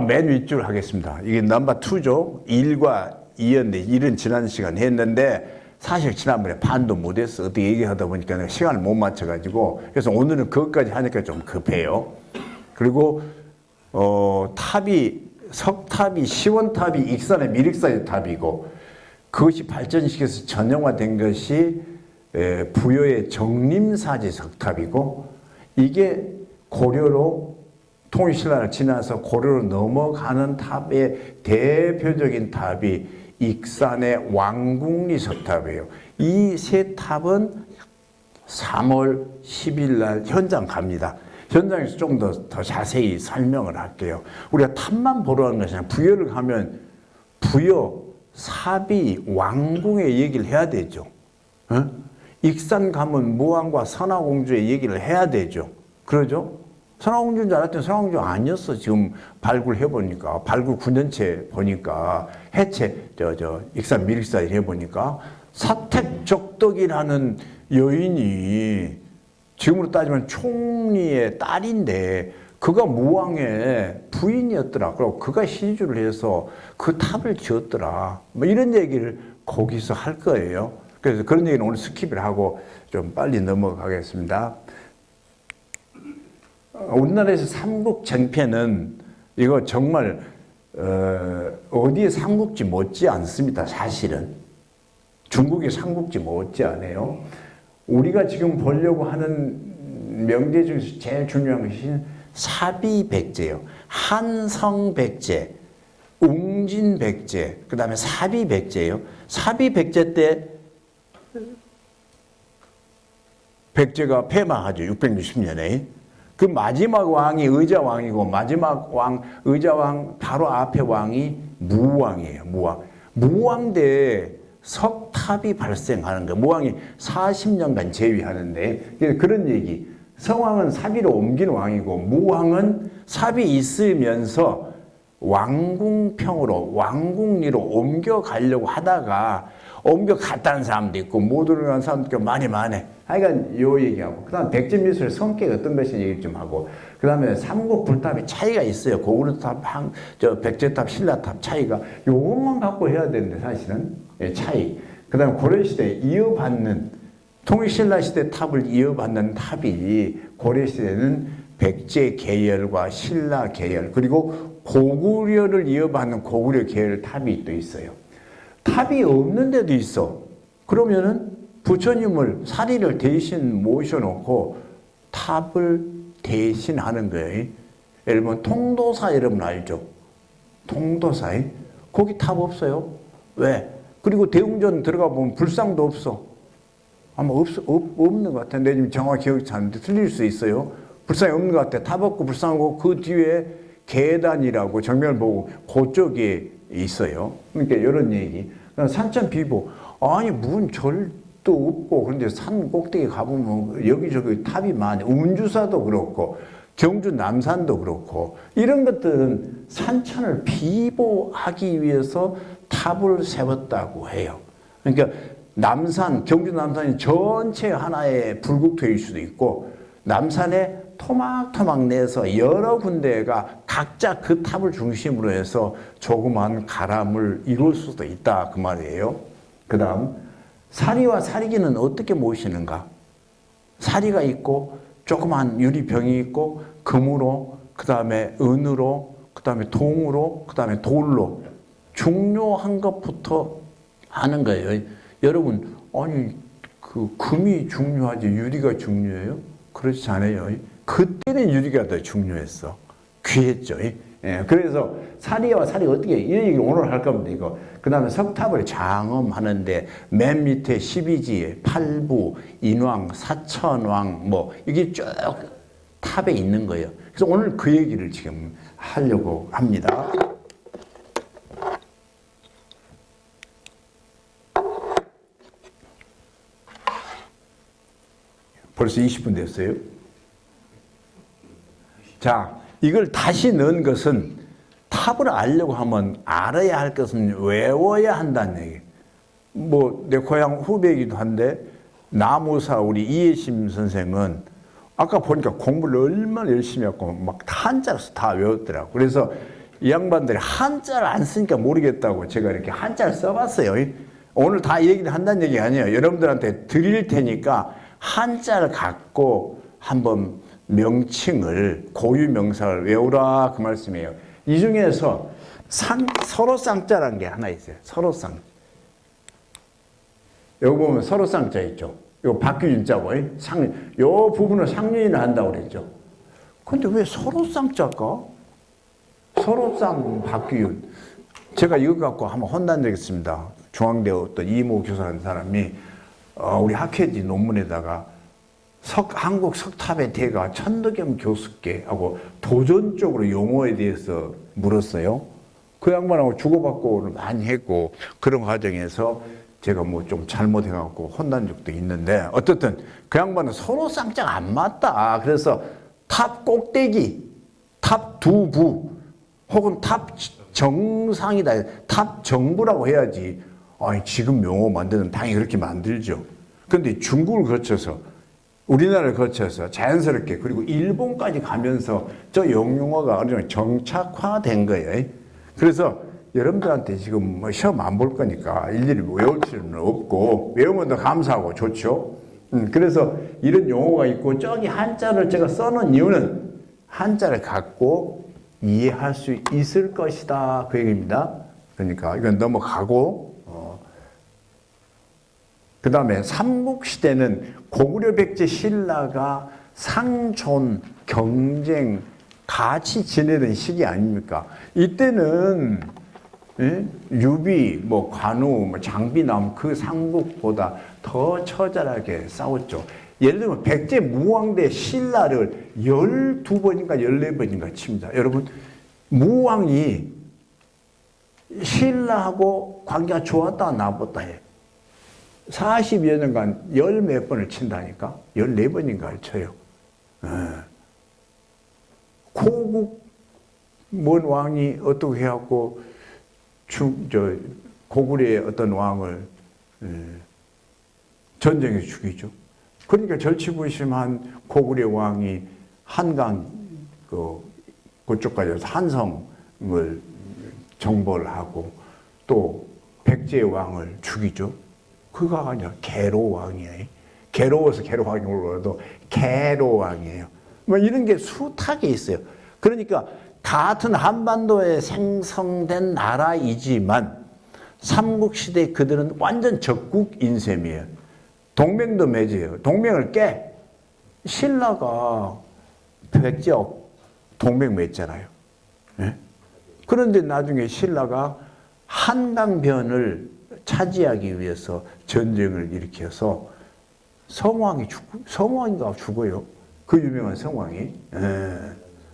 맨 윗줄 하겠습니다. 이게 넘버 2죠. 1과 2였는데 1은 지난 시간 했는데 사실 지난번에 반도 못했어. 어떻게 얘기하다 보니까 내가 시간을 못 맞춰가지고 그래서 오늘은 그것까지 하니까 좀 급해요. 그리고 탑이 석탑이 시원탑이 익산의 미륵사의 탑이고 그것이 발전시켜서 전형화된 것이 부여의 정림사지 석탑이고 이게 고려로 통일신라를 지나서 고려로 넘어가는 탑의 대표적인 탑이 익산의 왕궁리 석탑이에요. 이 세 탑은 3월 10일 날 현장 갑니다. 현장에서 좀 더 자세히 설명을 할게요. 우리가 탑만 보러 가는 것이 아니라 부여를 가면 부여, 사비, 왕궁의 얘기를 해야 되죠. 어? 익산 가면 무왕과 선화공주의 얘기를 해야 되죠. 그러죠? 선화공주인 줄 알았더니 선화공주 아니었어. 지금 발굴해보니까, 발굴 9년째 보니까, 해체, 익산 미륵사를 해보니까, 사택적덕이라는 여인이 지금으로 따지면 총리의 딸인데, 그가 무왕의 부인이었더라. 그리고 그가 시주를 해서 그 탑을 지었더라. 뭐 이런 얘기를 거기서 할 거예요. 그래서 그런 얘기는 오늘 스킵을 하고 좀 빨리 넘어가겠습니다. 우리나라에서 삼국쟁패는 이거 정말 어디에 삼국지 못지 않습니다. 사실은 중국의 삼국지 못지 않아요. 우리가 지금 보려고 하는 명제 중에서 제일 중요한 것이 사비백제예요. 한성백제, 웅진백제, 그 다음에 사비백제예요. 사비백제 때 백제가 패망하죠. 660년에. 그 마지막 왕이 의자왕이고 마지막 왕 의자왕 바로 앞에 왕이 무왕이에요. 무왕. 무왕 때 석탑이 발생하는 거예요. 무왕이 40년간 재위하는데 그런 얘기. 성왕은 사비로 옮긴 왕이고 무왕은 사비 있으면서 왕궁평으로 왕궁리로 옮겨가려고 하다가 옮겨갔다는 사람도 있고 못 들어간 사람도 많이 많아. 하여간 요 얘기하고 그 다음 백제미술 성격이 어떤 것인지 얘기 좀 하고 그 다음에 삼국 불탑이 차이가 있어요. 고구려탑, 백제탑, 신라탑 차이가 요것만 갖고 해야 되는데 사실은 차이. 그 다음에 고려시대에 이어받는 통일신라시대 탑을 이어받는 탑이 고려시대는 백제 계열과 신라 계열 그리고 고구려를 이어받는 고구려 계열 탑이 또 있어요. 탑이 없는 데도 있어. 그러면은 부처님을 사리를 대신 모셔놓고 탑을 대신하는 거예요. 예를 들면 통도사 여러분 알죠? 통도사에 거기 탑 없어요. 왜? 그리고 대웅전 들어가 보면 불상도 없어. 아마 없는 것 같은데 지금 정확히 기억이 잘 안 나는데 틀릴 수 있어요. 불상이 없는 것 같아. 탑 없고 불상 없고 그 뒤에 계단이라고 정면을 보고 그쪽에 있어요. 그러니까 이런 얘기. 산천 비보 아니 무슨 절도 없고 그런데 산 꼭대기 가보면 여기저기 탑이 많이 운주사도 그렇고 경주 남산도 그렇고 이런 것들은 산천을 비보하기 위해서 탑을 세웠다고 해요. 그러니까 남산 경주 남산이 전체 하나의 불국토일 수도 있고 남산에 토막토막 내서 여러 군데가 각자 그 탑을 중심으로 해서 조그만 가람을 이룰 수도 있다 그 말이에요. 그 다음 사리와 사리기는 어떻게 모시는가? 사리가 있고 조그만 유리병이 있고 금으로 그 다음에 은으로 그 다음에 동으로 그 다음에 돌로 중요한 것부터 하는 거예요. 여러분 아니 그 금이 중요하지 유리가 중요해요? 그렇지 않아요. 그때는 유리가 더 중요했어. 귀했죠. 예, 그래서 사리와 사리가 어떻게 이 얘기 오늘 할 겁니다. 이거. 그 다음에 석탑을 장엄하는데 맨 밑에 12지, 팔부, 인왕, 사천왕 뭐 이게 쭉 탑에 있는 거예요. 그래서 오늘 그 얘기를 지금 하려고 합니다. 벌써 20분 됐어요. 자, 이걸 다시 넣은 것은 탑을 알려고 하면 알아야 할 것은 외워야 한다는 얘기예요. 뭐 내 고향 후배이기도 한데 나무사 우리 이해심 선생은 아까 보니까 공부를 얼마나 열심히 했고 막 한자로서 다 외웠더라고. 그래서 이 양반들이 한자를 안 쓰니까 모르겠다고 제가 이렇게 한자를 써봤어요. 오늘 다 얘기를 한다는 얘기 아니에요. 여러분들한테 드릴 테니까 한자를 갖고 한번 명칭을, 고유 명사를 외우라 그 말씀이에요. 이 중에서 서로쌍자라는 게 하나 있어요. 서로쌍. 여기 보면 서로쌍자 있죠. 이거 박규윤자고, 요 부분을 상륜이라 한다고 그랬죠. 근데 왜 서로쌍자일까? 서로쌍 박규윤. 제가 이거 갖고 한번 혼난 적이 있습니다. 중앙대 어떤 이모 교수라는 사람이 우리 학회지 논문에다가 한국 석탑의 대가 천덕겸 교수께 하고 도전적으로 용어에 대해서 물었어요. 그 양반하고 주고받고 많이 했고 그런 과정에서 제가 뭐 좀 잘못해갖고 혼난 적도 있는데 어쨌든 그 양반은 서로 쌍자가 안 맞다. 그래서 탑 꼭대기, 탑 두부 혹은 탑 정상이다. 탑 정부라고 해야지. 아니, 지금 용어 만드는 당연히 그렇게 만들죠. 그런데 중국을 거쳐서 우리나라를 거쳐서 자연스럽게 그리고 일본까지 가면서 저 영용어가 어느 정도 정착화된 거예요. 그래서 여러분들한테 지금 뭐 시험 안 볼 거니까 일일이 외울 필요는 없고 외우면 더 감사하고 좋죠. 그래서 이런 용어가 있고 저기 한자를 제가 써놓은 이유는 한자를 갖고 이해할 수 있을 것이다 그 얘기입니다. 그러니까 이건 넘어가고 그 다음에 삼국시대는 고구려 백제 신라가 상존, 경쟁, 같이 지내던 시기 아닙니까? 이때는 유비, 관우, 장비남 그 삼국보다 더 처절하게 싸웠죠. 예를 들면 백제 무왕 대 신라를 12번인가 14번인가 칩니다. 여러분, 무왕이 신라하고 관계가 좋았다 나빴다 해. 40여 년간 열 몇 번을 친다니까? 14번인가를 쳐요. 고국 뭔 왕이 어떻게 해갖고 고구려의 어떤 왕을 전쟁에서 죽이죠. 그러니까 절치부심한 고구려 왕이 한강 그쪽까지 와서 한성을 정벌을 하고 또 백제 왕을 죽이죠. 그가 아니라 계로왕이에요. 괴로워서 계로왕이 올라도 계로왕이에요. 뭐 이런 게 숱하게 있어요. 그러니까 같은 한반도에 생성된 나라이지만 삼국시대 그들은 완전 적국인 셈이에요. 동맹도 맺어요. 동맹을 깨. 신라가 백제하고 동맹 맺잖아요. 네? 그런데 나중에 신라가 한강변을 차지하기 위해서 전쟁을 일으켜서 성왕인가 죽어요. 그 유명한 성왕이.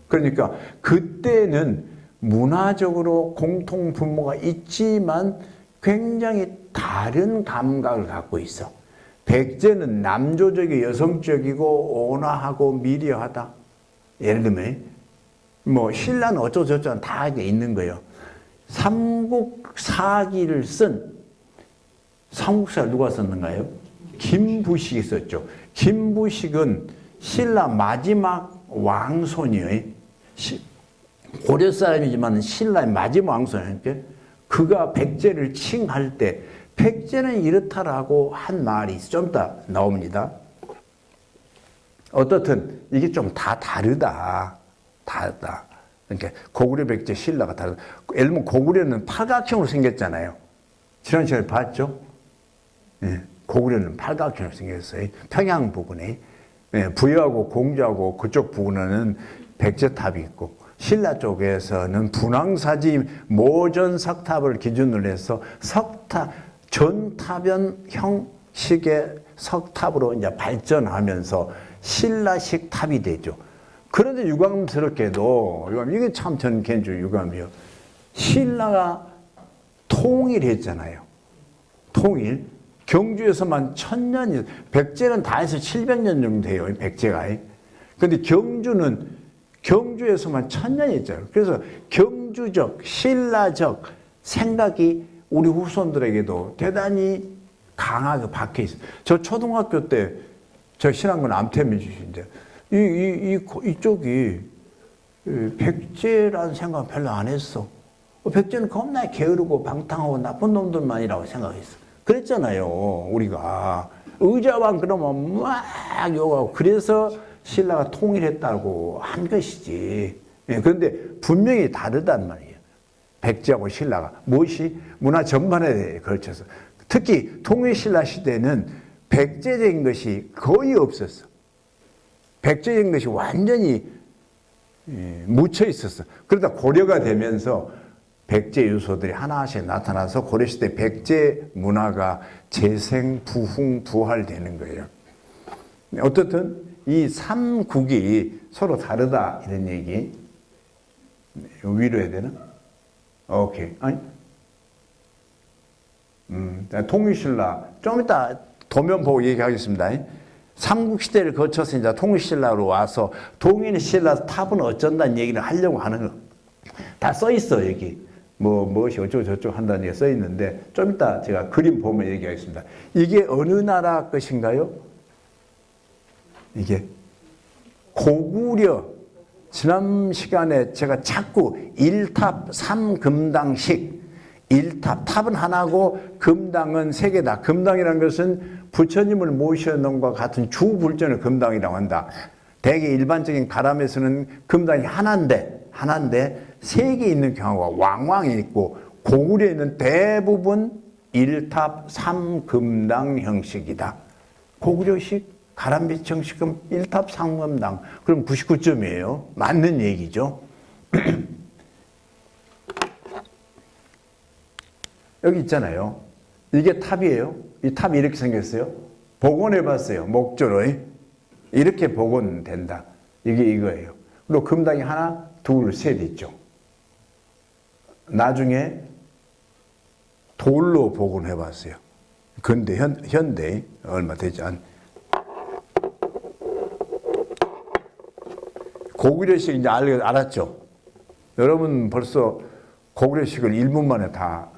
그러니까 그때는 문화적으로 공통 분모가 있지만 굉장히 다른 감각을 갖고 있어. 백제는 남조적이 여성적이고 온화하고 미려하다. 예를 들면 신라는 어쩌고저쩌고 다 있는 거예요. 삼국사기를 쓴 삼국사를 누가 썼는가요? 김부식이 썼죠. 김부식은 신라 마지막 왕손이에요. 고려 사람이지만 신라의 마지막 왕손이니까 그가 백제를 칭할 때 백제는 이렇다라고 한 말이 좀 이따 나옵니다. 어떻든 이게 좀 다 다르다. 그러니까 고구려 백제 신라가 다르다. 예를 들면 고구려는 팔각형으로 생겼잖아요. 지난 시간에 봤죠? 예, 고구려는 팔각형으로 생겼어요. 평양 부근에. 예, 부여하고 공주하고 그쪽 부근에는 백제탑이 있고 신라 쪽에서는 분황사지 모전 석탑을 기준으로 해서 전타변 형식의 석탑으로 이제 발전하면서 신라식 탑이 되죠. 그런데 유감스럽게도 이게 참 저는 개인적으로 유감이에요. 신라가 통일했잖아요. 통일. 경주에서만 1000년이, 백제는 다 해서 700년 정도 돼요. 백제가. 근데 경주에서만 1000년이 있잖아요. 그래서 경주적, 신라적 생각이 우리 후손들에게도 대단히 강하게 박혀 있어요. 저 초등학교 때 저 신안군 암태민 주신데 이쪽이 백제라는 생각 별로 안 했어. 백제는 겁나 게으르고 방탕하고 나쁜 놈들만이라고 생각했어. 그랬잖아요, 우리가. 의자왕 그러면 막 욕하고, 그래서 신라가 통일했다고 한 것이지. 그런데 분명히 다르단 말이에요. 백제하고 신라가. 무엇이? 문화 전반에 걸쳐서. 특히 통일신라 시대는 백제적인 것이 거의 없었어. 백제적인 것이 완전히 묻혀 있었어. 그러다 고려가 되면서 백제 요소들이 하나씩 나타나서 고려시대 백제 문화가 재생, 부흥, 부활되는 거예요. 어떻든 이 삼국이 서로 다르다 이런 얘기. 위로 해야 되나? 오케이. 아니? 통일신라 좀 이따 도면 보고 얘기하겠습니다. 삼국시대를 거쳐서 이제 통일신라로 와서 통일신라 탑은 어쩐다는 얘기를 하려고 하는 거. 다 써 있어, 여기. 무엇이 어쩌고 저쩌고 한다는 얘기가 써 있는데, 좀 이따 제가 그림 보면 얘기하겠습니다. 이게 어느 나라 것인가요? 이게 고구려. 지난 시간에 제가 자꾸 1탑 3금당식, 1탑, 탑은 하나고 금당은 세 개다. 금당이라는 것은 부처님을 모셔놓은 것과 같은 주불전을 금당이라고 한다. 대개 일반적인 가람에서는 금당이 하나인데 세 개 있는 경우가 왕왕이 있고, 고구려에는 대부분 1탑 3금당 형식이다. 고구려식 가람빛 형식은 1탑 3금당. 그럼 99점이에요. 맞는 얘기죠. 여기 있잖아요. 이게 탑이에요. 이 탑이 이렇게 생겼어요. 복원해 봤어요. 목조로. 이렇게 복원된다. 이게 이거예요. 그리고 금당이 하나, 둘, 셋 있죠. 나중에 돌로 복원해 봤어요. 근데 현대 얼마 되지 않. 고구려식 이제 알았죠. 여러분 벌써 고구려식을 1분 만에 다